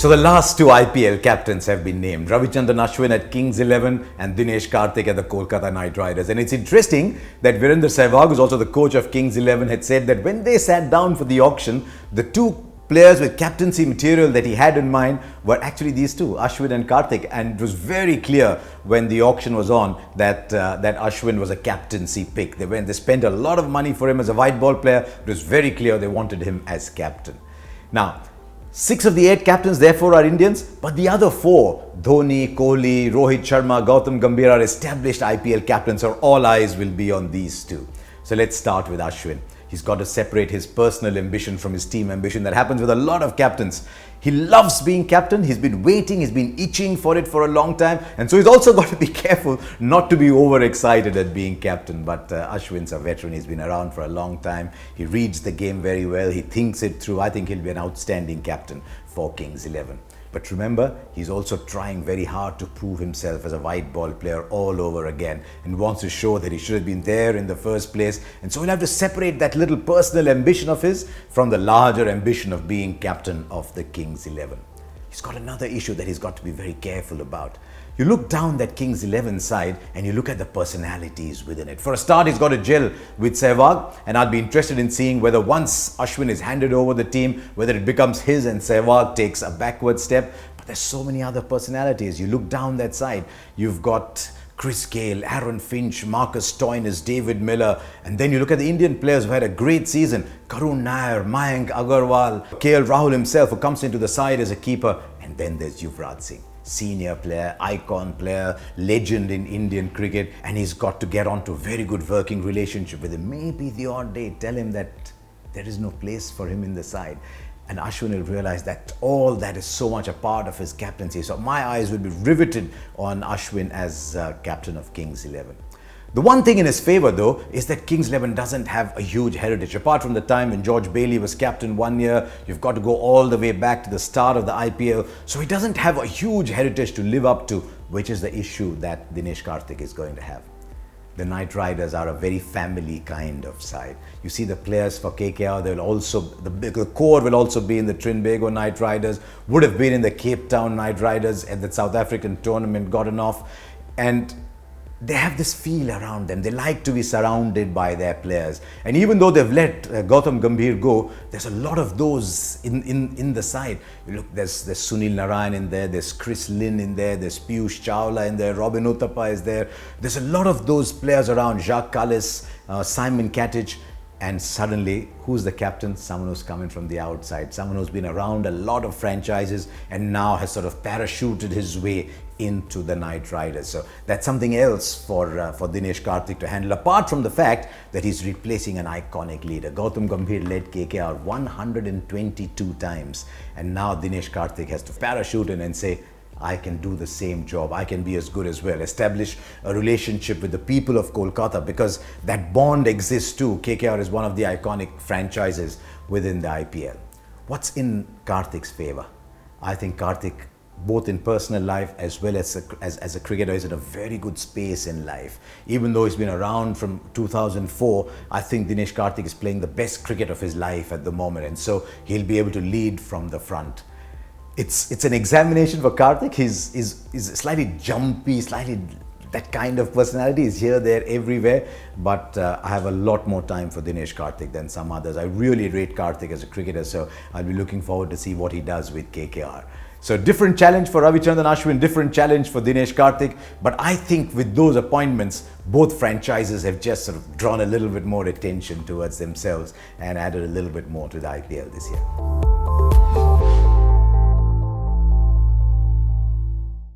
So the last two IPL captains have been named. Ravichandran Ashwin at Kings 11 and Dinesh Karthik at the Kolkata Knight Riders. And it's interesting that Virender Sehwag, who's also the coach of Kings 11, had said that when they sat down for the auction, the two players with captaincy material that he had in mind were actually these two, Ashwin and Karthik. And it was very clear when the auction was on that Ashwin was a captaincy pick. They spent a lot of money for him as a white ball player. It was very clear they wanted him as captain. Now, 6 of the 8 captains therefore are Indians, but the other 4, Dhoni, Kohli, Rohit Sharma, Gautam Gambhir, are established IPL captains, so all eyes will be on these two. So let's start with Ashwin. He's got to separate his personal ambition from his team ambition. That happens with a lot of captains. He loves being captain. He's been waiting, he's been itching for it for a long time. And so he's also got to be careful not to be overexcited at being captain. But Ashwin's a veteran. He's been around for a long time. He reads the game very well. He thinks it through. I think he'll be an outstanding captain for Kings 11. But remember, he's also trying very hard to prove himself as a white ball player all over again and wants to show that he should have been there in the first place. And so he'll have to separate that little personal ambition of his from the larger ambition of being captain of the Kings 11. He's got another issue that he's got to be very careful about. You look down that Kings 11 side and you look at the personalities within it. For a start, he's got to gel with Sehwag, and I'd be interested in seeing whether once Ashwin is handed over the team, whether it becomes his and Sehwag takes a backward step. But there's so many other personalities. You look down that side, you've got Chris Gale, Aaron Finch, Marcus Stoinis, David Miller, and then you look at the Indian players who had a great season. Karun Nair, Mayank Agarwal, KL Rahul himself, who comes into the side as a keeper, and then there's Yuvraj Singh. Senior player, icon player, legend in Indian cricket, and he's got to get onto a very good working relationship with him. Maybe the odd day tell him that there is no place for him in the side. And Ashwin will realize that all that is so much a part of his captaincy. So my eyes will be riveted on Ashwin as captain of Kings 11. The one thing in his favour though is that Kings 11 doesn't have a huge heritage. Apart from the time when George Bailey was captain one year, you've got to go all the way back to the start of the IPL. So he doesn't have a huge heritage to live up to, which is the issue that Dinesh Karthik is going to have. The Knight Riders are a very family kind of side. You see the players for KKR, the core will also be in the Trinbago Knight Riders, would have been in the Cape Town Knight Riders at the South African tournament, gotten off. And they have this feel around them. They like to be surrounded by their players. And even though they've let Gautam Gambhir go, there's a lot of those in the side. You look, there's Sunil Narayan in there, there's Chris Lynn in there, there's Piyush Chawla in there, Robin Uthappa is there. There's a lot of those players around, Jacques Kallis, Simon Katich. And suddenly, who's the captain? Someone who's coming from the outside, someone who's been around a lot of franchises and now has sort of parachuted his way into the Knight Riders. So that's something else for Dinesh Karthik to handle, apart from the fact that he's replacing an iconic leader. Gautam Gambhir led KKR 122 times, and now Dinesh Karthik has to parachute in and say, I can do the same job. I can be as good as well. Establish a relationship with the people of Kolkata, because that bond exists too. KKR is one of the iconic franchises within the IPL. What's in Karthik's favour? I think Karthik, both in personal life as well as a cricketer, is in a very good space in life. Even though he's been around from 2004, I think Dinesh Karthik is playing the best cricket of his life at the moment, and so he'll be able to lead from the front. It's an examination for Karthik. He's slightly jumpy, slightly that kind of personality. Is here, there, everywhere. But I have a lot more time for Dinesh Karthik than some others. I really rate Karthik as a cricketer, so I'll be looking forward to see what he does with KKR. So different challenge for Ravichandran Ashwin, different challenge for Dinesh Karthik. But I think with those appointments, both franchises have just sort of drawn a little bit more attention towards themselves and added a little bit more to the IPL this year.